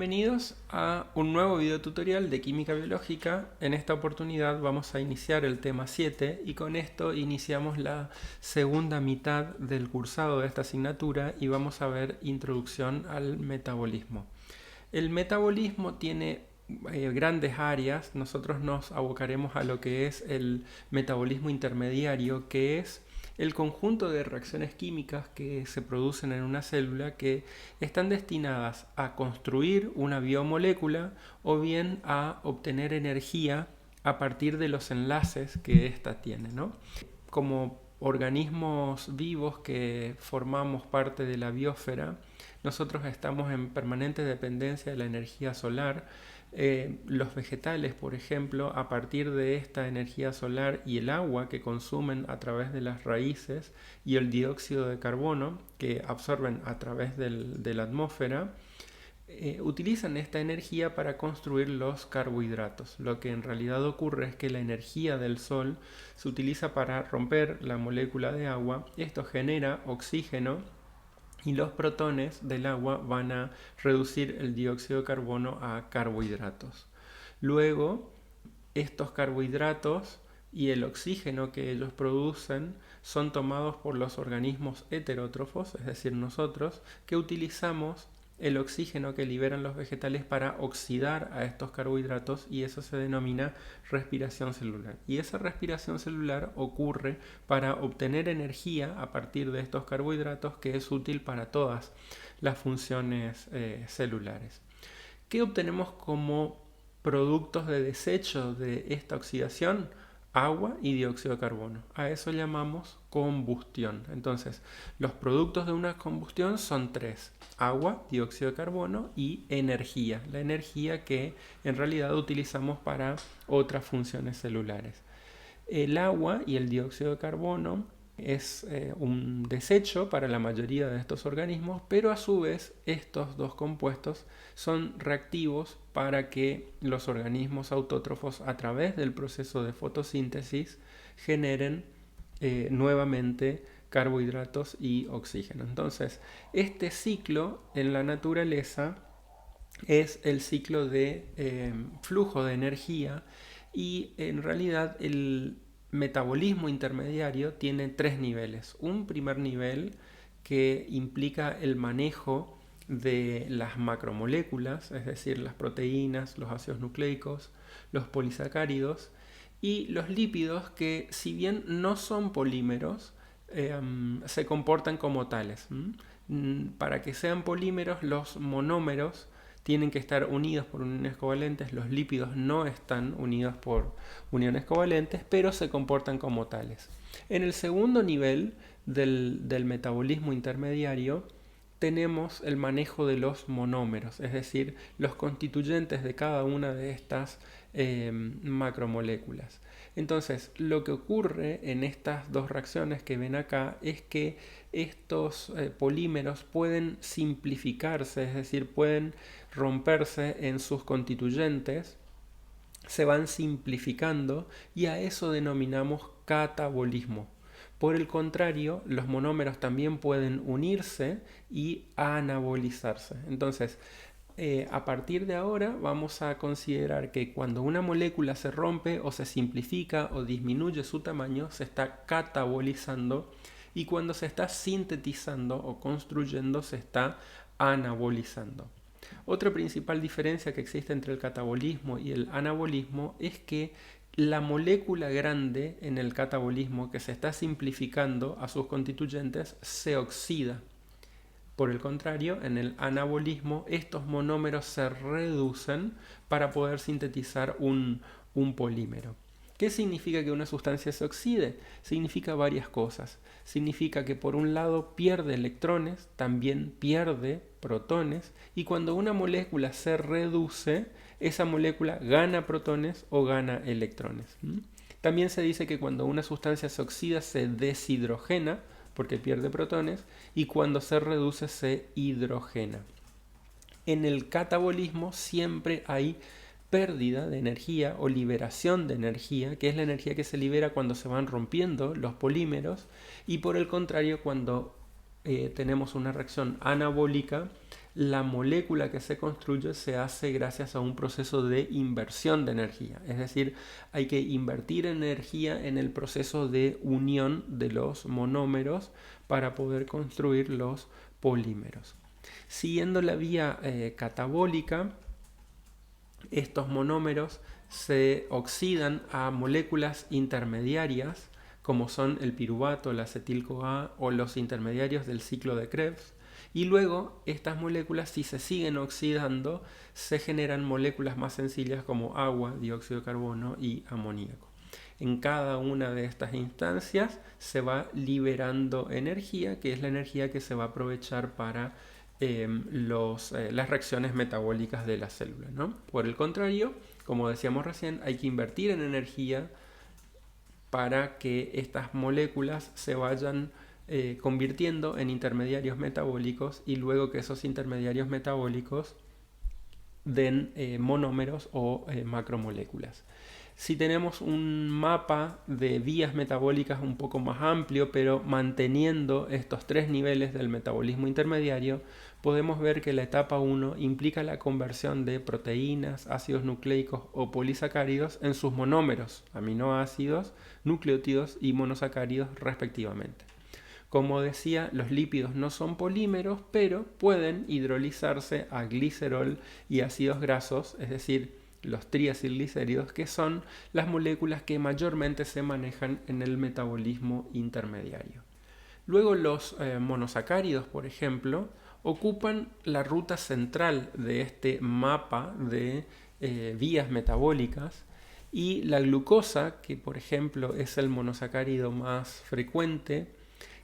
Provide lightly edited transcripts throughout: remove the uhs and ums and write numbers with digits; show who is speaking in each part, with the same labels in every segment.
Speaker 1: Bienvenidos a un nuevo video tutorial de química biológica. En esta oportunidad vamos a iniciar el tema 7 y con esto iniciamos la segunda mitad del cursado de esta asignatura y vamos a ver introducción al metabolismo. El metabolismo tiene grandes áreas. Nosotros nos abocaremos a lo que es el metabolismo intermediario, que es el conjunto de reacciones químicas que se producen en una célula que están destinadas a construir una biomolécula o bien a obtener energía a partir de los enlaces que ésta tiene, ¿no? Como organismos vivos que formamos parte de la biosfera, nosotros estamos en permanente dependencia de la energía solar. Los vegetales, por ejemplo, a partir de esta energía solar y el agua que consumen a través de las raíces y el dióxido de carbono que absorben a través de la atmósfera, utilizan esta energía para construir los carbohidratos. Lo que en realidad ocurre es que la energía del sol se utiliza para romper la molécula de agua. Esto genera oxígeno y los protones del agua van a reducir el dióxido de carbono a carbohidratos. Luego, estos carbohidratos y el oxígeno que ellos producen son tomados por los organismos heterótrofos, es decir, nosotros, que utilizamos el oxígeno que liberan los vegetales para oxidar a estos carbohidratos, y eso se denomina respiración celular. Y esa respiración celular ocurre para obtener energía a partir de estos carbohidratos, que es útil para todas las funciones celulares. ¿Qué obtenemos como productos de desecho de esta oxidación? Agua y dióxido de carbono. A eso llamamos combustión. Entonces, los productos de una combustión son tres: agua, dióxido de carbono y energía. La energía que en realidad utilizamos para otras funciones celulares. El agua y el dióxido de carbono es un desecho para la mayoría de estos organismos, pero a su vez estos dos compuestos son reactivos para que los organismos autótrofos, a través del proceso de fotosíntesis, generen nuevamente carbohidratos y oxígeno. Entonces, este ciclo en la naturaleza es el ciclo de flujo de energía, y en realidad el metabolismo intermediario tiene tres niveles. Un primer nivel que implica el manejo de las macromoléculas, es decir, las proteínas, los ácidos nucleicos, los polisacáridos y los lípidos, que si bien no son polímeros, se comportan como tales. Para que sean polímeros, los monómeros tienen que estar unidos por uniones covalentes. Los lípidos no están unidos por uniones covalentes, pero se comportan como tales. En el segundo nivel del metabolismo intermediario tenemos el manejo de los monómeros, es decir, los constituyentes de cada una de estas macromoléculas. Entonces, lo que ocurre en estas dos reacciones que ven acá es que estos polímeros pueden simplificarse, es decir, pueden romperse en sus constituyentes, se van simplificando, y a eso denominamos catabolismo. Por el contrario, los monómeros también pueden unirse y anabolizarse. Entonces, a partir de ahora vamos a considerar que cuando una molécula se rompe o se simplifica o disminuye su tamaño, se está catabolizando, y cuando se está sintetizando o construyendo, se está anabolizando. Otra principal diferencia que existe entre el catabolismo y el anabolismo es que la molécula grande en el catabolismo, que se está simplificando a sus constituyentes, se oxida. Por el contrario, en el anabolismo, estos monómeros se reducen para poder sintetizar un polímero. ¿Qué significa que una sustancia se oxide? Significa varias cosas. Significa que por un lado pierde electrones, también pierde protones, y cuando una molécula se reduce, esa molécula gana protones o gana electrones. También se dice que cuando una sustancia se oxida se deshidrogena, porque pierde protones, y cuando se reduce se hidrogena. En el catabolismo siempre hay pérdida de energía o liberación de energía, que es la energía que se libera cuando se van rompiendo los polímeros, y por el contrario, cuando tenemos una reacción anabólica, la molécula que se construye se hace gracias a un proceso de inversión de energía. Es decir, hay que invertir energía en el proceso de unión de los monómeros para poder construir los polímeros. Siguiendo la vía catabólica, estos monómeros se oxidan a moléculas intermediarias como son el piruvato, el acetil-CoA o los intermediarios del ciclo de Krebs. Y luego estas moléculas, si se siguen oxidando, se generan moléculas más sencillas como agua, dióxido de carbono y amoníaco. En cada una de estas instancias se va liberando energía, que es la energía que se va a aprovechar para las reacciones metabólicas de la célula, ¿no? Por el contrario, como decíamos recién, hay que invertir en energía para que estas moléculas se vayan convirtiendo en intermediarios metabólicos y luego que esos intermediarios metabólicos den monómeros o macromoléculas. Si tenemos un mapa de vías metabólicas un poco más amplio, pero manteniendo estos tres niveles del metabolismo intermediario, podemos ver que la etapa 1 implica la conversión de proteínas, ácidos nucleicos o polisacáridos en sus monómeros, aminoácidos, nucleótidos y monosacáridos respectivamente. Como decía, los lípidos no son polímeros, pero pueden hidrolizarse a glicerol y ácidos grasos, es decir, los triacilglicéridos, que son las moléculas que mayormente se manejan en el metabolismo intermediario. Luego los monosacáridos, por ejemplo, ocupan la ruta central de este mapa de vías metabólicas y la glucosa, que por ejemplo es el monosacárido más frecuente,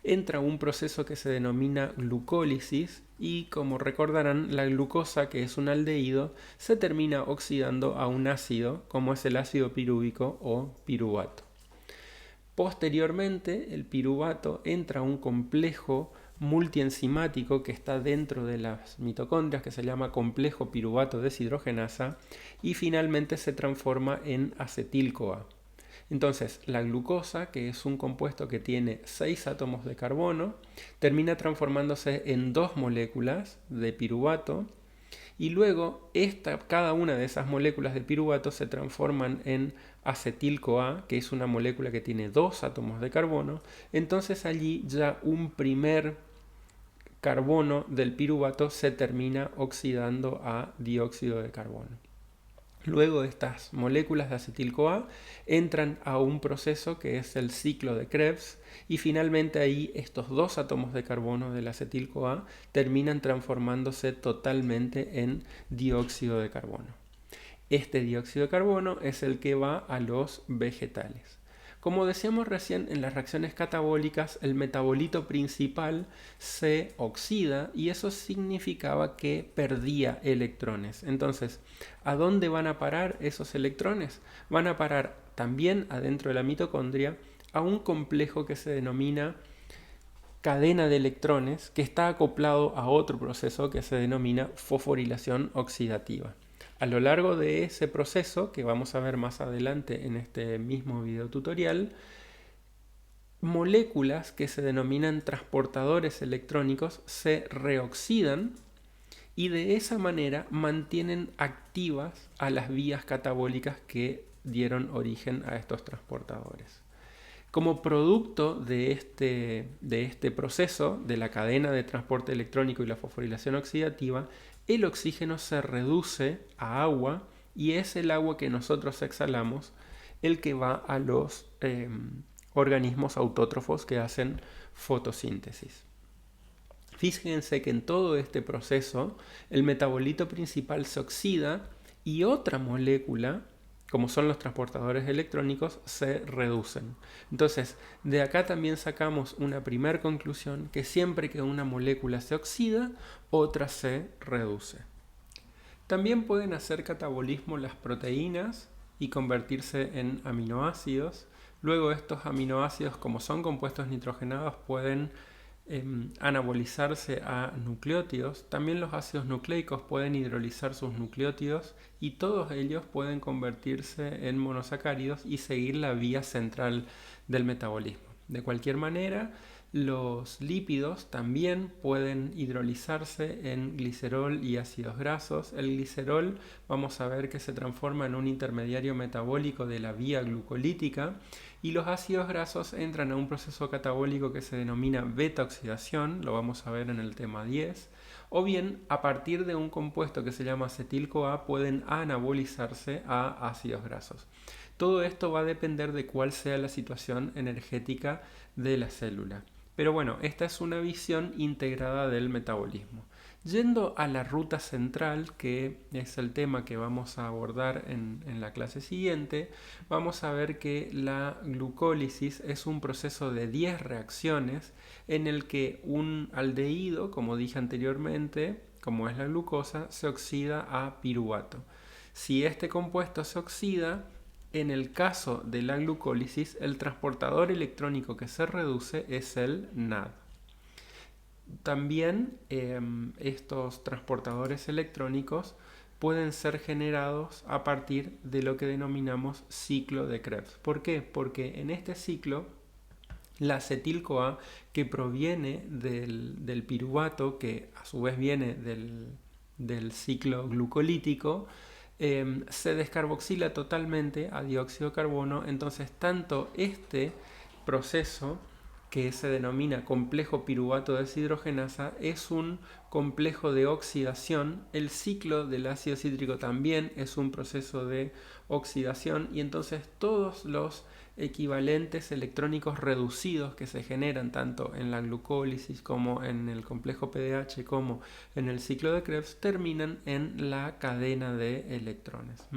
Speaker 1: entra a un proceso que se denomina glucólisis y, como recordarán, la glucosa, que es un aldehído, se termina oxidando a un ácido como es el ácido pirúvico o piruvato. Posteriormente, el piruvato entra a un complejo multienzimático que está dentro de las mitocondrias, que se llama complejo piruvato deshidrogenasa, y finalmente se transforma en acetil-CoA. Entonces, la glucosa, que es un compuesto que tiene 6 átomos de carbono, termina transformándose en 2 moléculas de piruvato y luego cada una de esas moléculas de piruvato se transforman en acetil-CoA, que es una molécula que tiene 2 átomos de carbono. Entonces allí ya un primer carbono del piruvato se termina oxidando a dióxido de carbono. Luego estas moléculas de acetil-CoA entran a un proceso que es el ciclo de Krebs y finalmente ahí estos 2 átomos de carbono del acetil-CoA terminan transformándose totalmente en dióxido de carbono. Este dióxido de carbono es el que va a los vegetales. Como decíamos recién, en las reacciones catabólicas el metabolito principal se oxida y eso significaba que perdía electrones. Entonces, ¿a dónde van a parar esos electrones? Van a parar también adentro de la mitocondria a un complejo que se denomina cadena de electrones, que está acoplado a otro proceso que se denomina fosforilación oxidativa. A lo largo de ese proceso, que vamos a ver más adelante en este mismo video tutorial, moléculas que se denominan transportadores electrónicos se reoxidan y de esa manera mantienen activas a las vías catabólicas que dieron origen a estos transportadores. Como producto de este proceso, de la cadena de transporte electrónico y la fosforilación oxidativa, el oxígeno se reduce a agua y es el agua que nosotros exhalamos el que va a los organismos autótrofos que hacen fotosíntesis. Fíjense que en todo este proceso el metabolito principal se oxida y otra molécula, como son los transportadores electrónicos, se reducen. Entonces, de acá también sacamos una primera conclusión, que siempre que una molécula se oxida, otra se reduce. También pueden hacer catabolismo las proteínas y convertirse en aminoácidos. Luego estos aminoácidos, como son compuestos nitrogenados, pueden anabolizarse a nucleótidos. También los ácidos nucleicos pueden hidrolizar sus nucleótidos y todos ellos pueden convertirse en monosacáridos y seguir la vía central del metabolismo. De cualquier manera, Los lípidos también pueden hidrolizarse en glicerol y ácidos grasos. El glicerol vamos a ver que se transforma en un intermediario metabólico de la vía glucolítica y los ácidos grasos entran a un proceso catabólico que se denomina beta-oxidación, lo vamos a ver en el tema 10, o bien a partir de un compuesto que se llama acetil-CoA pueden anabolizarse a ácidos grasos. Todo esto va a depender de cuál sea la situación energética de la célula. Pero bueno, esta es una visión integrada del metabolismo. Yendo a la ruta central, que es el tema que vamos a abordar en la clase siguiente, vamos a ver que la glucólisis es un proceso de 10 reacciones en el que un aldehído, como dije anteriormente, como es la glucosa, se oxida a piruvato. Si este compuesto se oxida, en el caso de la glucólisis, el transportador electrónico que se reduce es el NAD. También estos transportadores electrónicos pueden ser generados a partir de lo que denominamos ciclo de Krebs. ¿Por qué? Porque en este ciclo la acetil-CoA, que proviene del piruvato, que a su vez viene del ciclo glucolítico, se descarboxila totalmente a dióxido de carbono. Entonces tanto este proceso, que se denomina complejo piruvato deshidrogenasa, es un complejo de oxidación. El ciclo del ácido cítrico también es un proceso de oxidación, y entonces todos los equivalentes electrónicos reducidos que se generan tanto en la glucólisis como en el complejo PDH como en el ciclo de Krebs terminan en la cadena de electrones.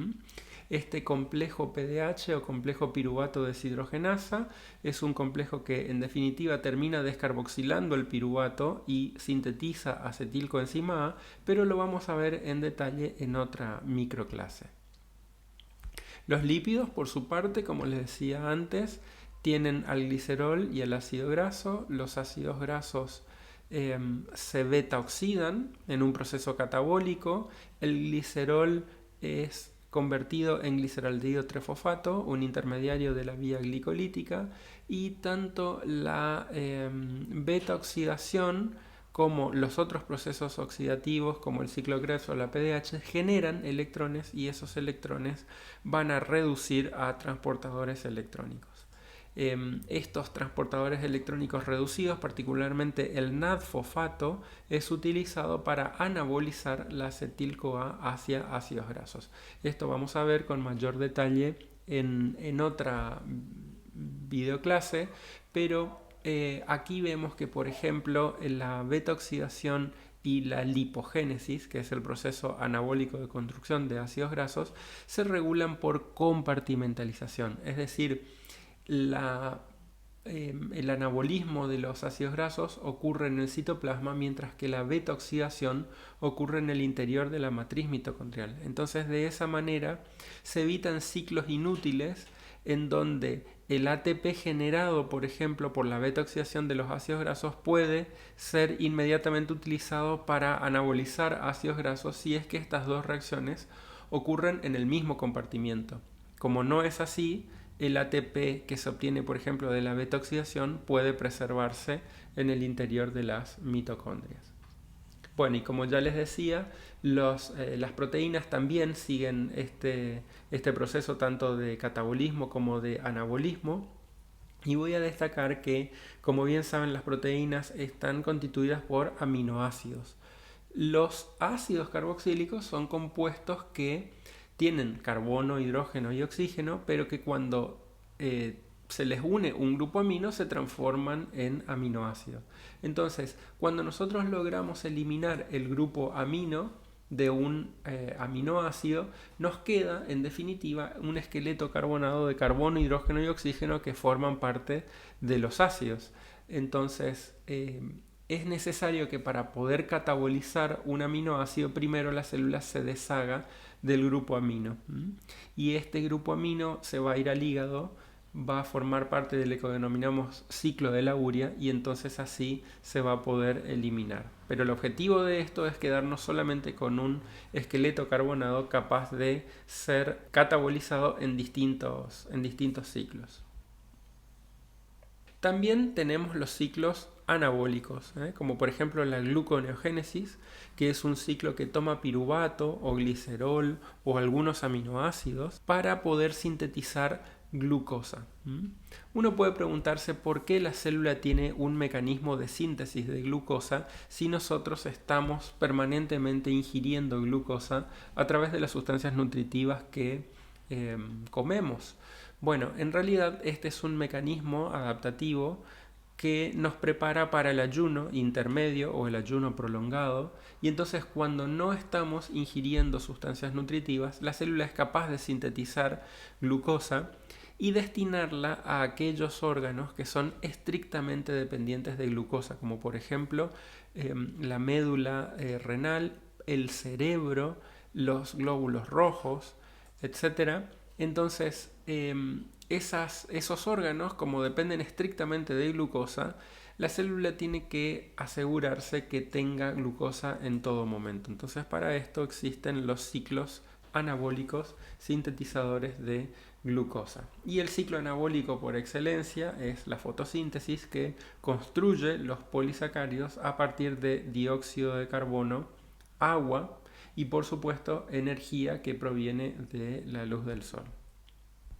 Speaker 1: Este complejo PDH o complejo piruvato deshidrogenasa es un complejo que en definitiva termina descarboxilando el piruvato y sintetiza acetilcoenzima A, pero lo vamos a ver en detalle en otra microclase. Los lípidos, por su parte, como les decía antes, tienen al glicerol y al ácido graso. Los ácidos grasos se beta-oxidan en un proceso catabólico. El glicerol es convertido en gliceraldehído trifosfato, un intermediario de la vía glicolítica, y tanto la beta-oxidación como los otros procesos oxidativos como el ciclo Krebs o la PDH generan electrones, y esos electrones van a reducir a transportadores electrónicos. Estos transportadores electrónicos reducidos, particularmente el NAD-fosfato, es utilizado para anabolizar la acetil-CoA hacia ácidos grasos. Esto vamos a ver con mayor detalle en otra videoclase, pero aquí vemos que, por ejemplo, en la beta-oxidación y la lipogénesis, que es el proceso anabólico de construcción de ácidos grasos, se regulan por compartimentalización, es decir, el anabolismo de los ácidos grasos ocurre en el citoplasma, mientras que la beta-oxidación ocurre en el interior de la matriz mitocondrial. Entonces, de esa manera se evitan ciclos inútiles en donde el ATP generado, por ejemplo, por la beta-oxidación de los ácidos grasos puede ser inmediatamente utilizado para anabolizar ácidos grasos si es que estas dos reacciones ocurren en el mismo compartimiento. Como no es así, el ATP que se obtiene, por ejemplo, de la beta-oxidación puede preservarse en el interior de las mitocondrias. Bueno, y como ya les decía, las proteínas también siguen este proceso tanto de catabolismo como de anabolismo. Y voy a destacar que, como bien saben, las proteínas están constituidas por aminoácidos. Los ácidos carboxílicos son compuestos que tienen carbono, hidrógeno y oxígeno, pero que cuando se les une un grupo amino se transforman en aminoácidos. Entonces, cuando nosotros logramos eliminar el grupo amino de un aminoácido, nos queda en definitiva un esqueleto carbonado de carbono, hidrógeno y oxígeno que forman parte de los ácidos. Entonces, es necesario que para poder catabolizar un aminoácido, primero la célula se deshaga del grupo amino. Y este grupo amino se va a ir al hígado, va a formar parte de lo que denominamos ciclo de la urea, y entonces así se va a poder eliminar. Pero el objetivo de esto es quedarnos solamente con un esqueleto carbonado capaz de ser catabolizado en distintos ciclos. También tenemos los ciclos anabólicos, como por ejemplo la gluconeogénesis, que es un ciclo que toma piruvato o glicerol o algunos aminoácidos para poder sintetizar glucosa. Uno puede preguntarse por qué la célula tiene un mecanismo de síntesis de glucosa si nosotros estamos permanentemente ingiriendo glucosa a través de las sustancias nutritivas que comemos. Bueno, en realidad este es un mecanismo adaptativo que nos prepara para el ayuno intermedio o el ayuno prolongado, y entonces cuando no estamos ingiriendo sustancias nutritivas, la célula es capaz de sintetizar glucosa y destinarla a aquellos órganos que son estrictamente dependientes de glucosa, como por ejemplo la médula renal, el cerebro, los glóbulos rojos, etc. Entonces, esos órganos, como dependen estrictamente de glucosa, la célula tiene que asegurarse que tenga glucosa en todo momento. Entonces, para esto existen los ciclos anabólicos sintetizadores de glucosa. Y el ciclo anabólico por excelencia es la fotosíntesis, que construye los polisacáridos a partir de dióxido de carbono, agua y por supuesto energía que proviene de la luz del sol.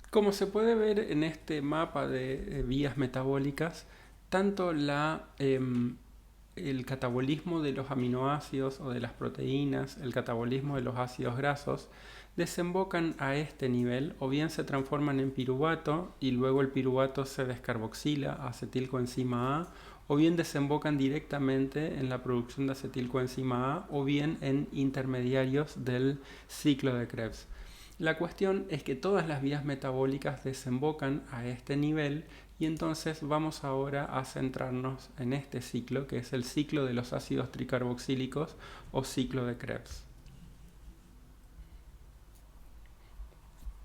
Speaker 1: Como se puede ver en este mapa de vías metabólicas, tanto el catabolismo de los aminoácidos o de las proteínas, el catabolismo de los ácidos grasos, desembocan a este nivel, o bien se transforman en piruvato y luego el piruvato se descarboxila a acetilcoenzima A, o bien desembocan directamente en la producción de acetilcoenzima A, o bien en intermediarios del ciclo de Krebs. La cuestión es que todas las vías metabólicas desembocan a este nivel, y entonces vamos ahora a centrarnos en este ciclo, que es el ciclo de los ácidos tricarboxílicos o ciclo de Krebs.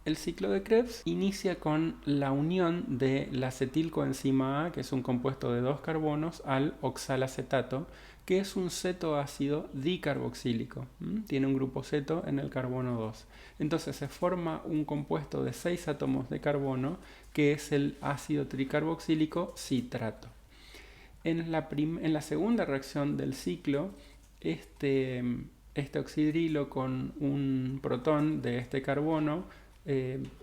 Speaker 1: El ciclo de Krebs inicia con la unión de la acetilcoenzima A, que es un compuesto de 2 carbonos, al oxalacetato, que es un cetoácido dicarboxílico. Tiene un grupo ceto en el carbono 2. Entonces se forma un compuesto de 6 átomos de carbono, que es el ácido tricarboxílico citrato. En la segunda reacción del ciclo, este oxidrilo con un protón de este carbono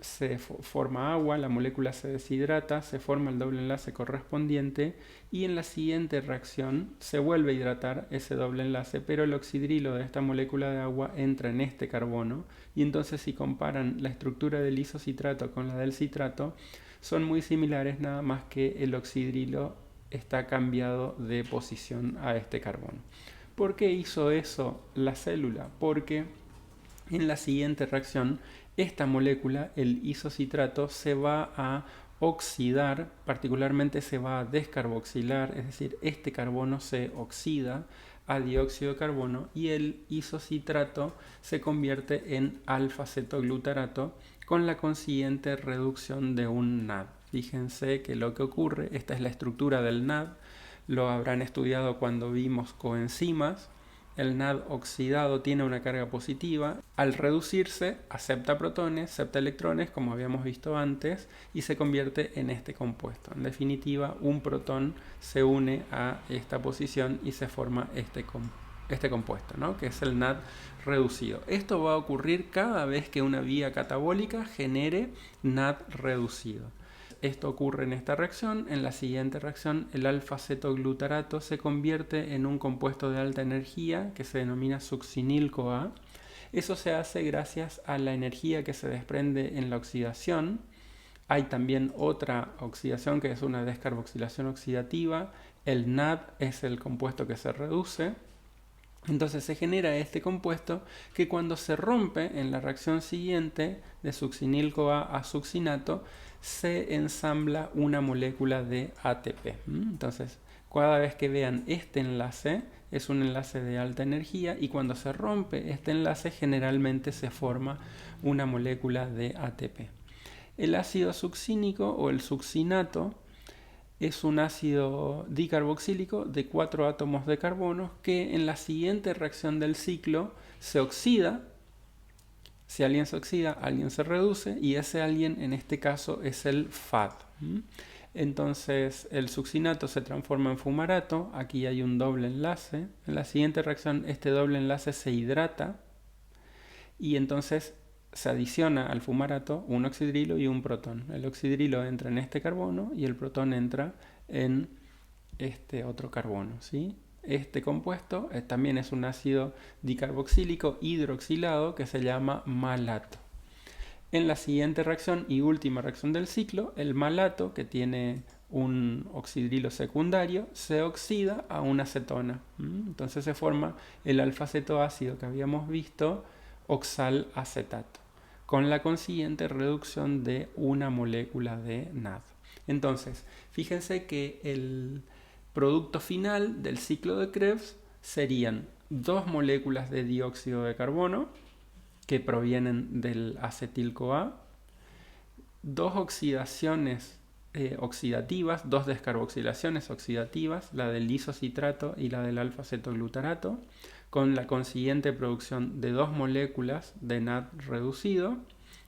Speaker 1: se forma agua, la molécula se deshidrata, se forma el doble enlace correspondiente, y en la siguiente reacción se vuelve a hidratar ese doble enlace, pero el oxidrilo de esta molécula de agua entra en este carbono, y entonces si comparan la estructura del isocitrato con la del citrato, son muy similares, nada más que el oxidrilo está cambiado de posición a este carbono. ¿Por qué hizo eso la célula? Porque en la siguiente reacción esta molécula, el isocitrato, se va a oxidar, particularmente se va a descarboxilar, es decir, este carbono se oxida a dióxido de carbono y el isocitrato se convierte en alfa-cetoglutarato con la consiguiente reducción de un NAD. Fíjense que lo que ocurre, esta es la estructura del NAD, lo habrán estudiado cuando vimos coenzimas. El NAD oxidado tiene una carga positiva, al reducirse acepta protones, acepta electrones, como habíamos visto antes, y se convierte en este compuesto. En definitiva, un protón se une a esta posición y se forma este compuesto, ¿no? Que es el NAD reducido. Esto va a ocurrir cada vez que una vía catabólica genere NAD reducido. Esto ocurre en esta reacción. En la siguiente reacción, el alfa-cetoglutarato se convierte en un compuesto de alta energía que se denomina succinil-CoA. Eso se hace gracias a la energía que se desprende en la oxidación. Hay también otra oxidación que es una descarboxilación oxidativa. El NAD es el compuesto que se reduce. Entonces se genera este compuesto que cuando se rompe en la reacción siguiente de succinil-CoA a succinato, se ensambla una molécula de ATP. Entonces, cada vez que vean este enlace, es un enlace de alta energía, y cuando se rompe este enlace, generalmente se forma una molécula de ATP. El ácido succínico o el succinato es un ácido dicarboxílico de 4 átomos de carbono que en la siguiente reacción del ciclo se oxida. Si alguien se oxida, alguien se reduce, y ese alguien en este caso es el FAD. Entonces el succinato se transforma en fumarato, aquí hay un doble enlace. En la siguiente reacción este doble enlace se hidrata y entonces se adiciona al fumarato un oxidrilo y un protón. El oxidrilo entra en este carbono y el protón entra en este otro carbono, ¿sí? Este compuesto también es un ácido dicarboxílico hidroxilado que se llama malato. En la siguiente reacción y última reacción del ciclo, el malato, que tiene un oxidrilo secundario, se oxida a una acetona. Entonces se forma el alfa-cetoácido que habíamos visto, oxalacetato, con la consiguiente reducción de una molécula de NAD. Entonces, fíjense que el producto final del ciclo de Krebs serían dos moléculas de dióxido de carbono que provienen del acetil-CoA, dos oxidaciones oxidativas, dos descarboxilaciones oxidativas, la del isocitrato y la del alfa-cetoglutarato, con la consiguiente producción de dos moléculas de NAD reducido,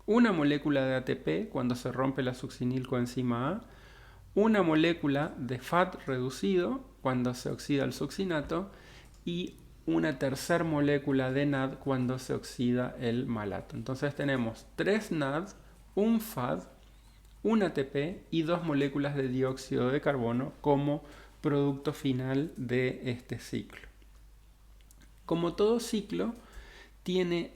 Speaker 1: una molécula de ATP cuando se rompe la succinilcoenzima A, una molécula de FAT reducido cuando se oxida el succinato y una tercera molécula de NAD cuando se oxida el malato. Entonces tenemos 3 NAD, un FAD, un ATP y dos moléculas de dióxido de carbono como producto final de este ciclo. Como todo ciclo, tiene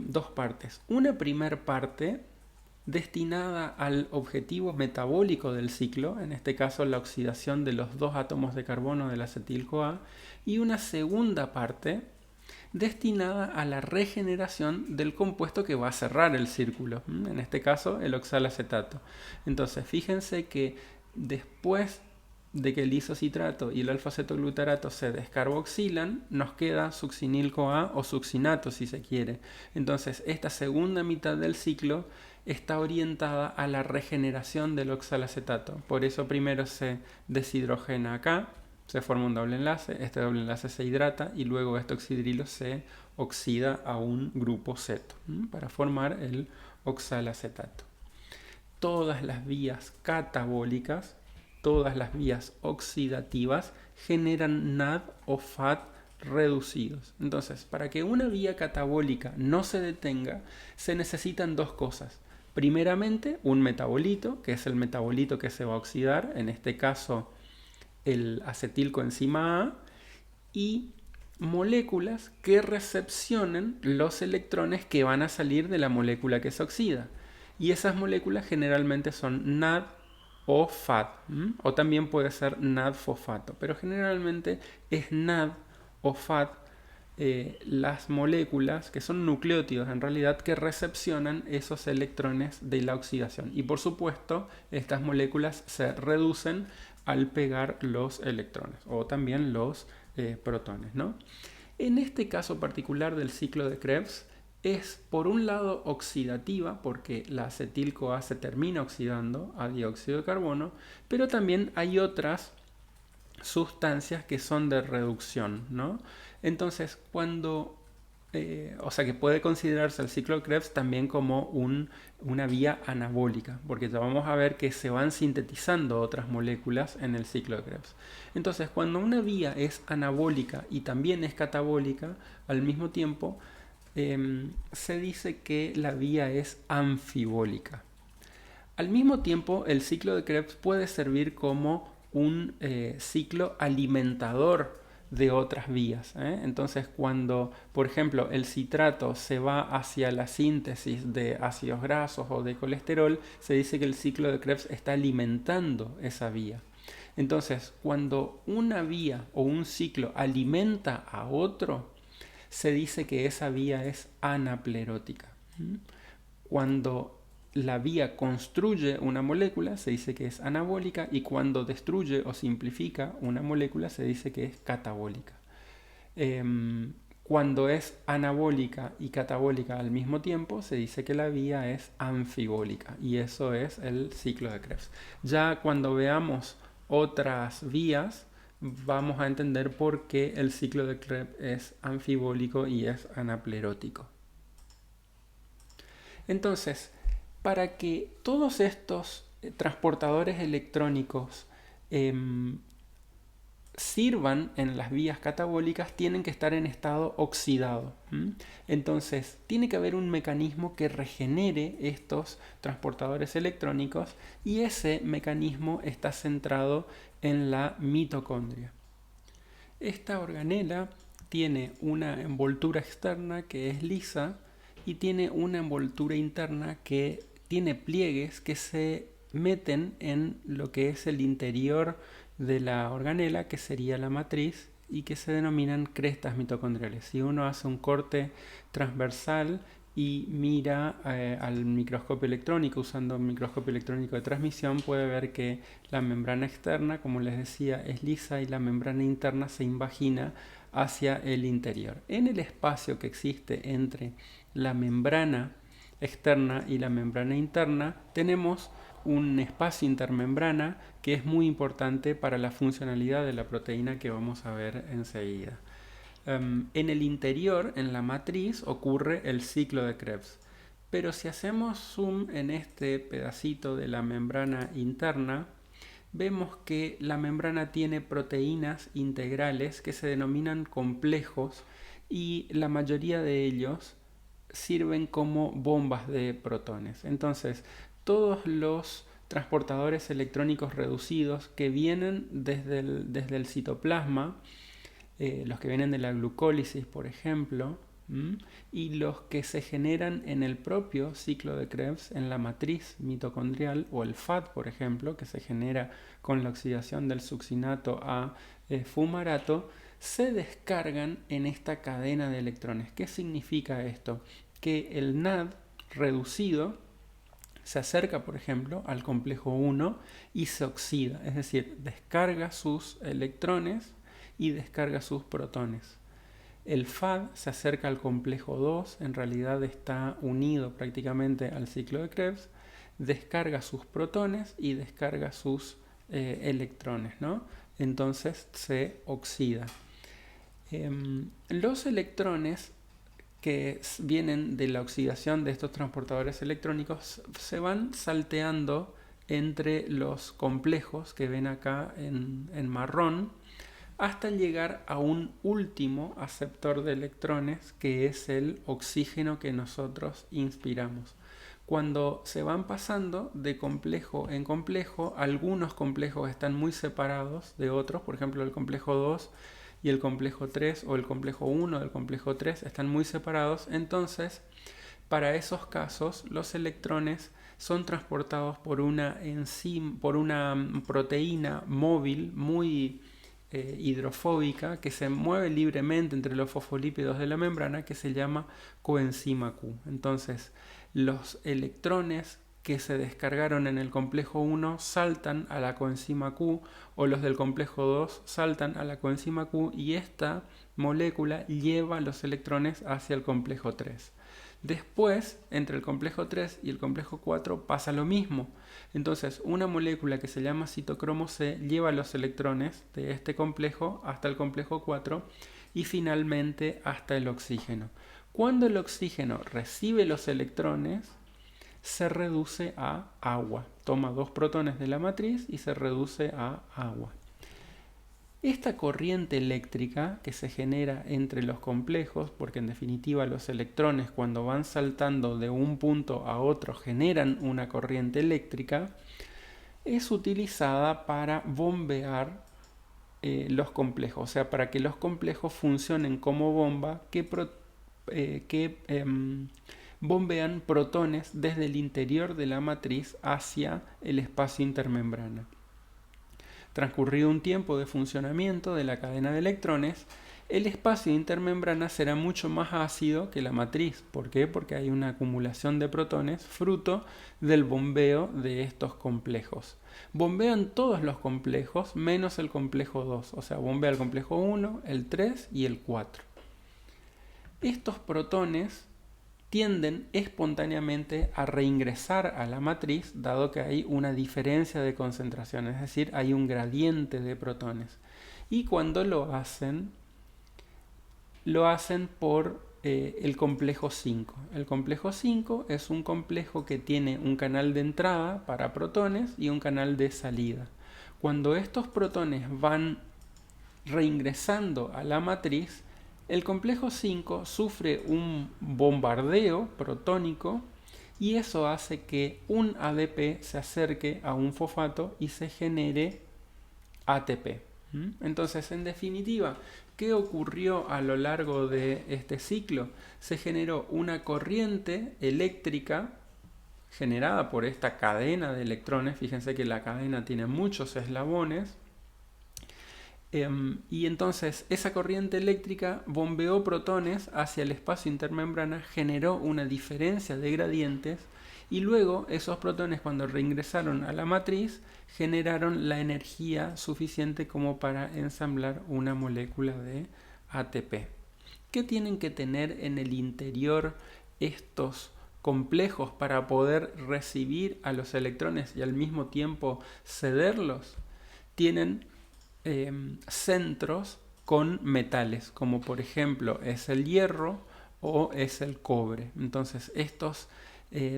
Speaker 1: dos partes. Una primera parte destinada al objetivo metabólico del ciclo, en este caso la oxidación de los dos átomos de carbono del acetil-CoA, y una segunda parte destinada a la regeneración del compuesto que va a cerrar el círculo, en este caso el oxalacetato. Entonces fíjense que después de que el isocitrato y el alfa-cetoglutarato se descarboxilan, nos queda succinil-CoA o succinato si se quiere. Entonces esta segunda mitad del ciclo está orientada a la regeneración del oxalacetato. Por eso primero se deshidrogena acá, se forma un doble enlace, este doble enlace se hidrata y luego este oxidrilo se oxida a un grupo ceto para formar el oxalacetato. Todas las vías catabólicas, todas las vías oxidativas generan NAD o FAD reducidos. Entonces, para que una vía catabólica no se detenga, se necesitan dos cosas. Primeramente, un metabolito, que es el metabolito que se va a oxidar, en este caso el acetilcoenzima A, y moléculas que recepcionen los electrones que van a salir de la molécula que se oxida. Y esas moléculas generalmente son NAD o FAD, o también puede ser NAD-fosfato, pero generalmente es NAD o FAD las moléculas que son nucleótidos en realidad que recepcionan esos electrones de la oxidación. Y por supuesto, estas moléculas se reducen al pegar los electrones o también los protones, ¿no? En este caso particular del ciclo de Krebs es por un lado oxidativa porque la acetil-CoA se termina oxidando a dióxido de carbono, pero también hay otras sustancias que son de reducción, ¿no? Entonces cuando o sea que puede considerarse el ciclo de Krebs también como una vía anabólica, porque ya vamos a ver que se van sintetizando otras moléculas en el ciclo de Krebs. Entonces, cuando una vía es anabólica y también es catabólica al mismo tiempo, se dice que la vía es anfibólica. Al mismo tiempo, el ciclo de Krebs puede servir como un ciclo alimentador de otras vías. Entonces, cuando, por ejemplo, el citrato se va hacia la síntesis de ácidos grasos o de colesterol, se dice que el ciclo de Krebs está alimentando esa vía. Entonces, cuando una vía o un ciclo alimenta a otro, se dice que esa vía es anaplerótica. Cuando la vía construye una molécula, se dice que es anabólica, y cuando destruye o simplifica una molécula, se dice que es catabólica. Cuando es anabólica y catabólica al mismo tiempo, se dice que la vía es anfibólica, y eso es el ciclo de Krebs. Ya cuando veamos otras vías, vamos a entender por qué el ciclo de Krebs es anfibólico y es anaplerótico. Entonces, para que todos estos transportadores electrónicos sirvan en las vías catabólicas, tienen que estar en estado oxidado. Entonces, tiene que haber un mecanismo que regenere estos transportadores electrónicos, y ese mecanismo está centrado en la mitocondria. Esta organela tiene una envoltura externa que es lisa y tiene una envoltura interna que tiene pliegues que se meten en lo que es el interior de la organela, que sería la matriz, y que se denominan crestas mitocondriales. Si uno hace un corte transversal y mira al microscopio electrónico usando un microscopio electrónico de transmisión, puede ver que la membrana externa, como les decía, es lisa y la membrana interna se invagina hacia el interior. En el espacio que existe entre la membrana externa y la membrana interna tenemos un espacio intermembrana que es muy importante para la funcionalidad de la proteína que vamos a ver enseguida. En el interior, en la matriz, ocurre el ciclo de Krebs. Pero si hacemos zoom en este pedacito de la membrana interna, vemos que la membrana tiene proteínas integrales que se denominan complejos, y la mayoría de ellos sirven como bombas de protones. Entonces, todos los transportadores electrónicos reducidos que vienen desde el citoplasma, los que vienen de la glucólisis, por ejemplo, y los que se generan en el propio ciclo de Krebs, en la matriz mitocondrial, o el FAT, por ejemplo, que se genera con la oxidación del succinato a fumarato, se descargan en esta cadena de electrones. ¿Qué significa esto? Que el NAD reducido se acerca, por ejemplo, al complejo 1 y se oxida, es decir, descarga sus electrones y descarga sus protones. El FAD se acerca al complejo 2, en realidad está unido prácticamente al ciclo de Krebs, descarga sus protones y descarga sus electrones, ¿no? Entonces se oxida. Los electrones que vienen de la oxidación de estos transportadores electrónicos se van salteando entre los complejos que ven acá en marrón, hasta llegar a un último aceptor de electrones, que es el oxígeno que nosotros inspiramos. Cuando se van pasando de complejo en complejo, algunos complejos están muy separados de otros, por ejemplo el complejo 2 y el complejo 3, o el complejo 1 del complejo 3 están muy separados. Entonces, para esos casos, los electrones son transportados por una proteína móvil muy hidrofóbica, que se mueve libremente entre los fosfolípidos de la membrana, que se llama coenzima Q. Entonces, los electrones que se descargaron en el complejo 1 saltan a la coenzima Q, o los del complejo 2 saltan a la coenzima Q, y esta molécula lleva los electrones hacia el complejo 3. Después, entre el complejo 3 y el complejo 4 pasa lo mismo. Entonces, una molécula que se llama citocromo C lleva los electrones de este complejo hasta el complejo 4 y finalmente hasta el oxígeno. Cuando el oxígeno recibe los electrones, se reduce a agua. Toma 2 protones de la matriz y se reduce a agua. Esta corriente eléctrica que se genera entre los complejos, porque en definitiva los electrones, cuando van saltando de un punto a otro, generan una corriente eléctrica, es utilizada para bombear los complejos, o sea, para que los complejos funcionen como bomba que bombean protones desde el interior de la matriz hacia el espacio intermembrana. Transcurrido un tiempo de funcionamiento de la cadena de electrones, el espacio intermembrana será mucho más ácido que la matriz. ¿Por qué? Porque hay una acumulación de protones fruto del bombeo de estos complejos. Bombean todos los complejos menos el complejo 2, o sea, bombea el complejo 1, el 3 y el 4. Estos protones tienden espontáneamente a reingresar a la matriz, dado que hay una diferencia de concentración, es decir, hay un gradiente de protones. Y cuando lo hacen por el complejo 5. El complejo 5 es un complejo que tiene un canal de entrada para protones y un canal de salida. Cuando estos protones van reingresando a la matriz, el complejo 5 sufre un bombardeo protónico y eso hace que un ADP se acerque a un fosfato y se genere ATP. Entonces, en definitiva, ¿qué ocurrió a lo largo de este ciclo? Se generó una corriente eléctrica generada por esta cadena de electrones. Fíjense que la cadena tiene muchos eslabones. Y entonces esa corriente eléctrica bombeó protones hacia el espacio intermembrana, generó una diferencia de gradientes y luego esos protones, cuando reingresaron a la matriz, generaron la energía suficiente como para ensamblar una molécula de ATP. ¿Qué tienen que tener en el interior estos complejos para poder recibir a los electrones y al mismo tiempo cederlos? Tienen centros con metales, como por ejemplo es el hierro o es el cobre. Entonces estos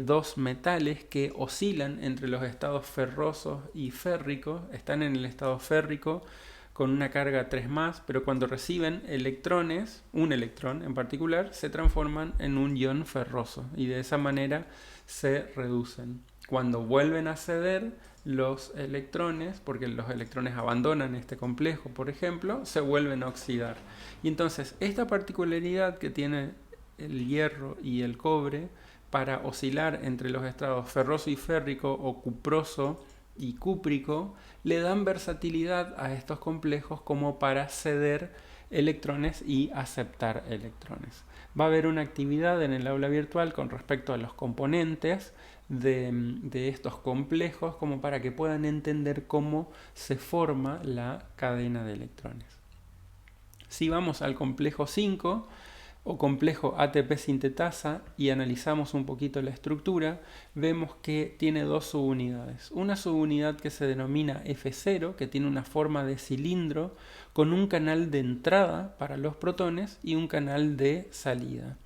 Speaker 1: dos metales que oscilan entre los estados ferrosos y férricos, están en el estado férrico con una carga 3+, pero cuando reciben electrones, un electrón en particular, se transforman en un ion ferroso y de esa manera se reducen. Cuando vuelven a ceder los electrones, porque los electrones abandonan este complejo, por ejemplo, se vuelven a oxidar. Y entonces esta particularidad que tiene el hierro y el cobre para oscilar entre los estados ferroso y férrico o cuproso y cúprico, le dan versatilidad a estos complejos como para ceder electrones y aceptar electrones. Va a haber una actividad en el aula virtual con respecto a los componentes de estos complejos, como para que puedan entender cómo se forma la cadena de electrones. Si vamos al complejo 5 o complejo ATP sintetasa y analizamos un poquito la estructura, vemos que tiene dos subunidades. Una subunidad que se denomina F0, que tiene una forma de cilindro con un canal de entrada para los protones y un canal de salida.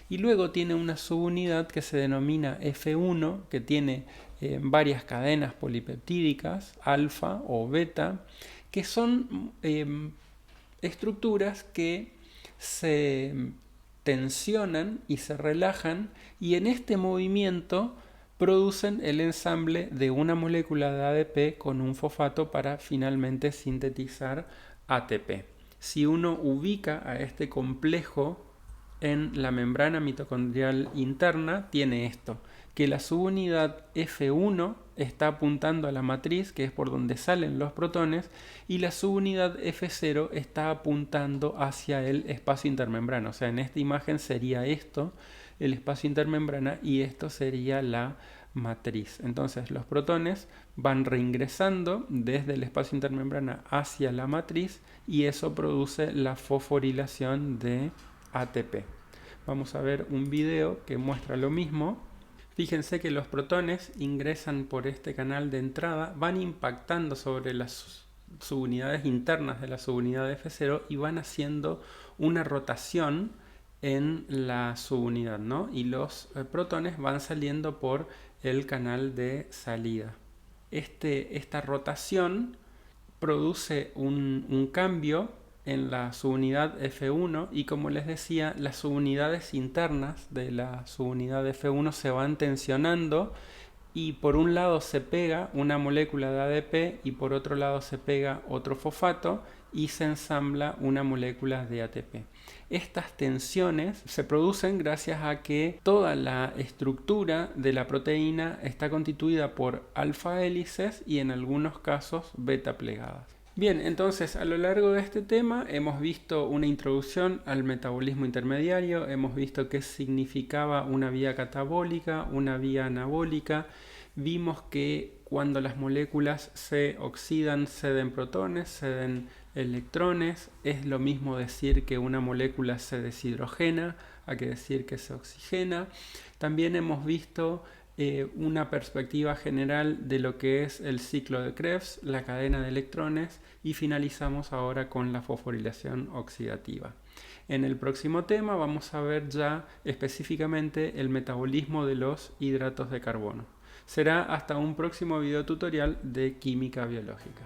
Speaker 1: Y luego tiene una subunidad que se denomina F1, que tiene varias cadenas polipeptídicas, alfa o beta, que son estructuras que se tensionan y se relajan, y en este movimiento producen el ensamble de una molécula de ADP con un fosfato para finalmente sintetizar ATP. Si uno ubica a este complejo en la membrana mitocondrial interna, tiene esto, que la subunidad F1 está apuntando a la matriz, que es por donde salen los protones, y la subunidad F0 está apuntando hacia el espacio intermembrana. O sea, en esta imagen sería esto, el espacio intermembrana, y esto sería la matriz. Entonces los protones van reingresando desde el espacio intermembrana hacia la matriz y eso produce la fosforilación de ATP. Vamos a ver un video que muestra lo mismo. Fíjense que los protones ingresan por este canal de entrada, van impactando sobre las subunidades internas de la subunidad F0 y van haciendo una rotación en la subunidad, ¿no? Y los protones van saliendo por el canal de salida. Esta rotación produce un cambio en la subunidad F1 y, como les decía, las subunidades internas de la subunidad F1 se van tensionando y por un lado se pega una molécula de ADP y por otro lado se pega otro fosfato y se ensambla una molécula de ATP. Estas tensiones se producen gracias a que toda la estructura de la proteína está constituida por alfa hélices y en algunos casos beta plegadas. Bien, entonces a lo largo de este tema hemos visto una introducción al metabolismo intermediario, hemos visto qué significaba una vía catabólica, una vía anabólica, vimos que cuando las moléculas se oxidan ceden protones, ceden electrones, es lo mismo decir que una molécula se deshidrogena a que decir que se oxigena. También hemos visto una perspectiva general de lo que es el ciclo de Krebs, la cadena de electrones y finalizamos ahora con la fosforilación oxidativa. En el próximo tema vamos a ver ya específicamente el metabolismo de los hidratos de carbono. Será hasta un próximo video tutorial de química biológica.